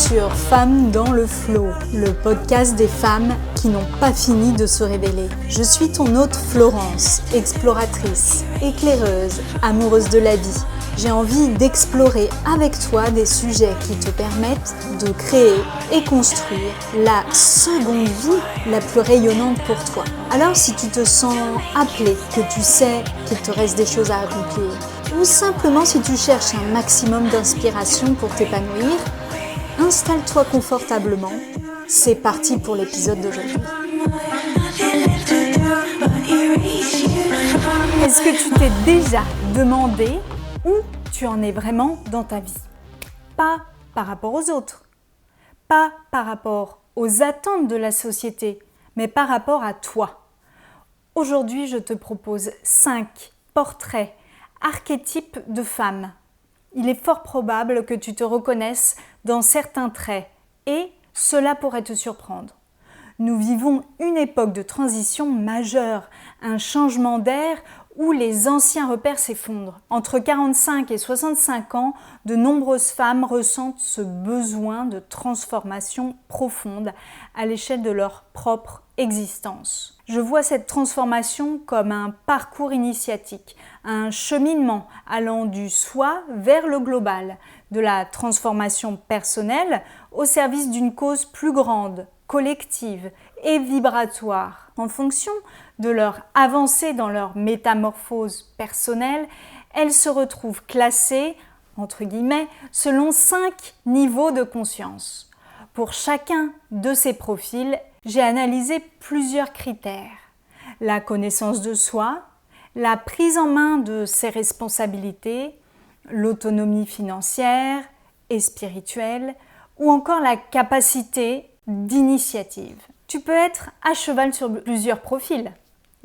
sur Femmes dans le Flow, le podcast des femmes qui n'ont pas fini de se révéler. Je suis ton hôte Florence, exploratrice, éclaireuse, amoureuse de la vie. J'ai envie d'explorer avec toi des sujets qui te permettent de créer et construire la seconde vie la plus rayonnante pour toi. Alors si tu te sens appelé, que tu sais qu'il te reste des choses à accomplir, ou simplement si tu cherches un maximum d'inspiration pour t'épanouir, installe-toi confortablement. C'est parti pour l'épisode d'aujourd'hui. Est-ce que tu t'es déjà demandé où tu en es vraiment dans ta vie? Pas par rapport aux autres, pas par rapport aux attentes de la société, mais par rapport à toi. Aujourd'hui, je te propose 5 portraits, archétypes de femmes. Il est fort probable que tu te reconnaisses dans certains traits et cela pourrait te surprendre. Nous vivons une époque de transition majeure, un changement d'air où les anciens repères s'effondrent. Entre 45 et 65 ans, de nombreuses femmes ressentent ce besoin de transformation profonde à l'échelle de leur propre existence. Je vois cette transformation comme un parcours initiatique, un cheminement allant du soi vers le global, de la transformation personnelle au service d'une cause plus grande, collective et vibratoire. En fonction de leur avancée dans leur métamorphose personnelle, elles se retrouvent classées, entre guillemets, selon 5 niveaux de conscience. Pour chacun de ces profils, j'ai analysé plusieurs critères. La connaissance de soi, la prise en main de ses responsabilités, l'autonomie financière et spirituelle, ou encore la capacité d'initiative. Tu peux être à cheval sur plusieurs profils.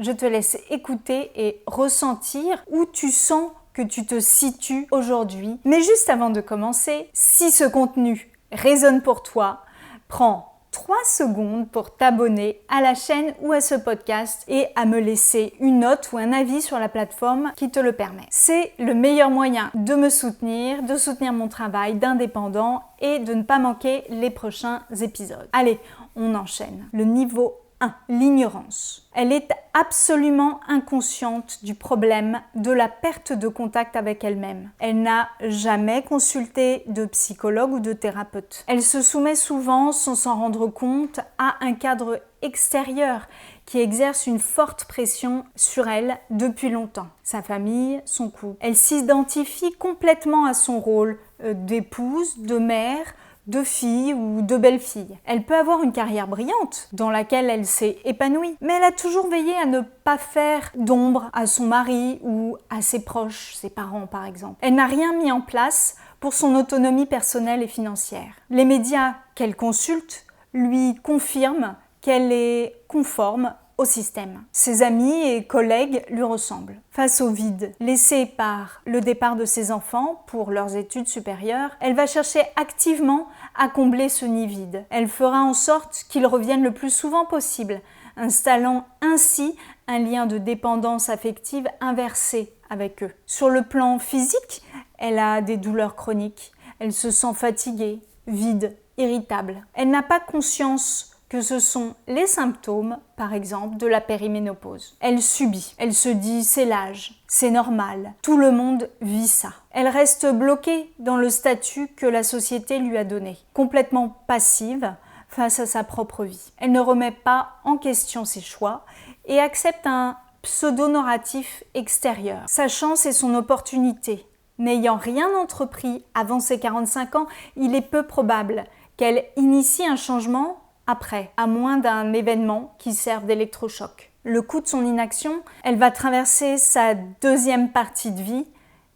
Je te laisse écouter et ressentir où tu sens que tu te situes aujourd'hui. Mais juste avant de commencer, si ce contenu résonne pour toi, prends 3 secondes pour t'abonner à la chaîne ou à ce podcast et à me laisser une note ou un avis sur la plateforme qui te le permet. C'est le meilleur moyen de me soutenir, de soutenir mon travail d'indépendant et de ne pas manquer les prochains épisodes. Allez, on enchaîne. Le niveau 1, l'ignorance. Elle est absolument inconsciente du problème de la perte de contact avec elle-même. Elle n'a jamais consulté de psychologue ou de thérapeute. Elle se soumet souvent, sans s'en rendre compte, à un cadre extérieur qui exerce une forte pression sur elle depuis longtemps. Sa famille, son couple. Elle s'identifie complètement à son rôle d'épouse, de mère, de fille ou de belle-fille. Elle peut avoir une carrière brillante dans laquelle elle s'est épanouie, mais elle a toujours veillé à ne pas faire d'ombre à son mari ou à ses proches, ses parents par exemple. Elle n'a rien mis en place pour son autonomie personnelle et financière. Les médias qu'elle consulte lui confirment qu'elle est conforme au système. Ses amis et collègues lui ressemblent. Face au vide laissé par le départ de ses enfants pour leurs études supérieures, elle va chercher activement à combler ce nid vide. Elle fera en sorte qu'il revienne le plus souvent possible, installant ainsi un lien de dépendance affective inversé avec eux. Sur le plan physique, elle a des douleurs chroniques. Elle se sent fatiguée, vide, irritable. Elle n'a pas conscience que ce sont les symptômes, par exemple, de la périménopause. Elle subit, elle se dit c'est l'âge, c'est normal, tout le monde vit ça. Elle reste bloquée dans le statut que la société lui a donné, complètement passive face à sa propre vie. Elle ne remet pas en question ses choix et accepte un pseudo-narratif extérieur. Sa chance est son opportunité. N'ayant rien entrepris avant ses 45 ans, il est peu probable qu'elle initie un changement après, à moins d'un événement qui serve d'électrochoc. Le coup de son inaction, elle va traverser sa deuxième partie de vie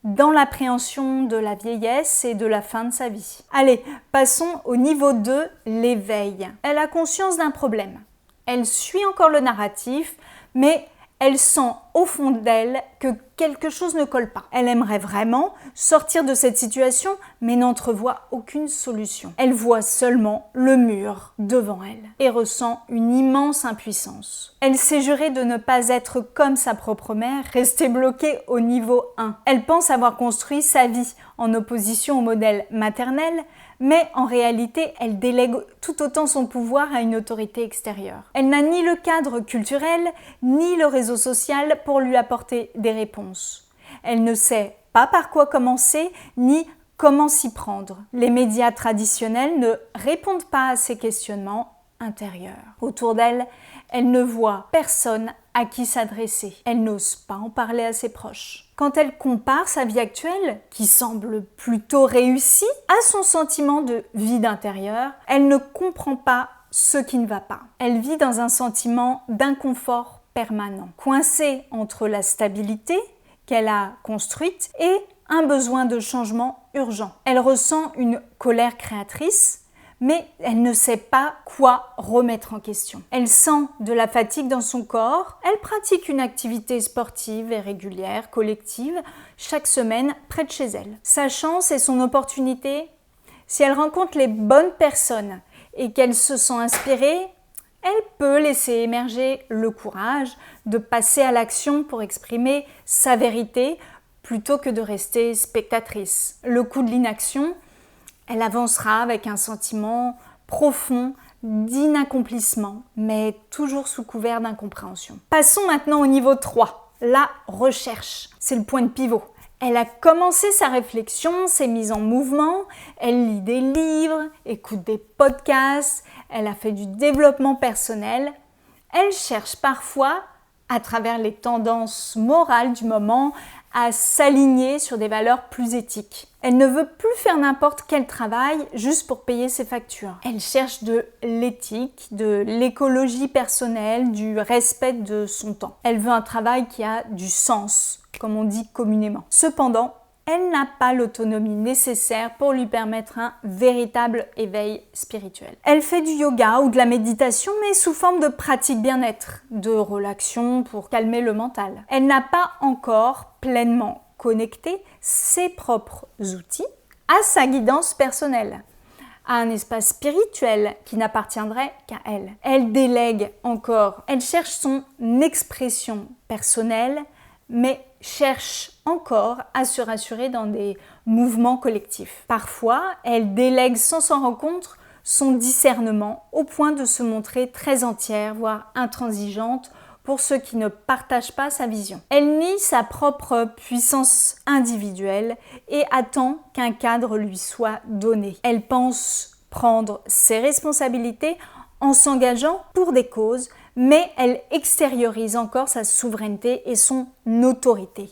dans l'appréhension de la vieillesse et de la fin de sa vie. Allez, passons au niveau 2, l'éveil. Elle a conscience d'un problème. Elle suit encore le narratif, mais elle sent au fond d'elle que quelque chose ne colle pas. Elle aimerait vraiment sortir de cette situation, mais n'entrevoit aucune solution. Elle voit seulement le mur devant elle et ressent une immense impuissance. Elle s'est jurée de ne pas être comme sa propre mère, restée bloquée au niveau 1. Elle pense avoir construit sa vie en opposition au modèle maternel, mais en réalité, elle délègue tout autant son pouvoir à une autorité extérieure. Elle n'a ni le cadre culturel, ni le réseau social pour lui apporter des réponses. Elle ne sait pas par quoi commencer, ni comment s'y prendre. Les médias traditionnels ne répondent pas à ces questionnements intérieurs. Autour d'elle, elle ne voit personne à qui s'adresser. Elle n'ose pas en parler à ses proches. Quand elle compare sa vie actuelle, qui semble plutôt réussie, à son sentiment de vide intérieur, elle ne comprend pas ce qui ne va pas. Elle vit dans un sentiment d'inconfort permanent, coincée entre la stabilité qu'elle a construite et un besoin de changement urgent. Elle ressent une colère créatrice, mais elle ne sait pas quoi remettre en question. Elle sent de la fatigue dans son corps, elle pratique une activité sportive et régulière, collective, chaque semaine près de chez elle. Sa chance et son opportunité, si elle rencontre les bonnes personnes et qu'elle se sent inspirée, elle peut laisser émerger le courage de passer à l'action pour exprimer sa vérité plutôt que de rester spectatrice. Le coup de l'inaction, elle avancera avec un sentiment profond d'inaccomplissement, mais toujours sous couvert d'incompréhension. Passons maintenant au niveau 3, la recherche. C'est le point de pivot. Elle a commencé sa réflexion, s'est mise en mouvement, elle lit des livres, écoute des podcasts, elle a fait du développement personnel. Elle cherche parfois, à travers les tendances morales du moment, à s'aligner sur des valeurs plus éthiques. Elle ne veut plus faire n'importe quel travail juste pour payer ses factures. Elle cherche de l'éthique, de l'écologie personnelle, du respect de son temps. Elle veut un travail qui a du sens, comme on dit communément. Cependant, elle n'a pas l'autonomie nécessaire pour lui permettre un véritable éveil spirituel. Elle fait du yoga ou de la méditation, mais sous forme de pratique bien-être, de relaxation pour calmer le mental. Elle n'a pas encore pleinement connecté ses propres outils à sa guidance personnelle, à un espace spirituel qui n'appartiendrait qu'à elle. Elle délègue encore, elle cherche son expression personnelle, mais cherche encore à se rassurer dans des mouvements collectifs. Parfois, elle délègue sans s'en rendre compte son discernement au point de se montrer très entière, voire intransigeante pour ceux qui ne partagent pas sa vision. Elle nie sa propre puissance individuelle et attend qu'un cadre lui soit donné. Elle pense prendre ses responsabilités en s'engageant pour des causes, mais elle extériorise encore sa souveraineté et son autorité.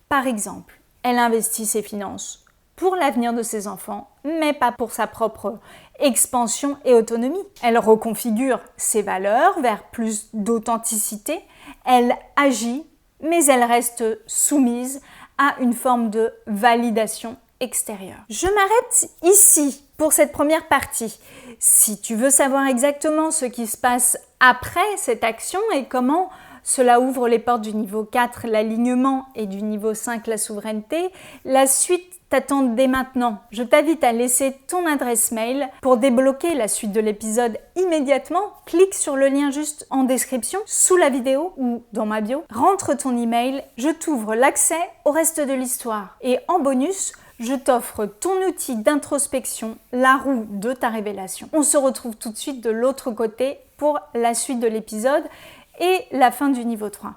Par exemple, elle investit ses finances pour l'avenir de ses enfants, mais pas pour sa propre expansion et autonomie. Elle reconfigure ses valeurs vers plus d'authenticité. Elle agit, mais elle reste soumise à une forme de validation extérieure. Je m'arrête ici pour cette première partie. Si tu veux savoir exactement ce qui se passe après cette action et comment cela ouvre les portes du niveau 4, l'alignement, et du niveau 5, la souveraineté, la suite t'attend dès maintenant. Je t'invite à laisser ton adresse mail pour débloquer la suite de l'épisode immédiatement. Clique sur le lien juste en description, sous la vidéo ou dans ma bio. Rentre ton email, je t'ouvre l'accès au reste de l'histoire. Et en bonus, je t'offre ton outil d'introspection, la roue de ta révélation. On se retrouve tout de suite de l'autre côté pour la suite de l'épisode et la fin du niveau 3.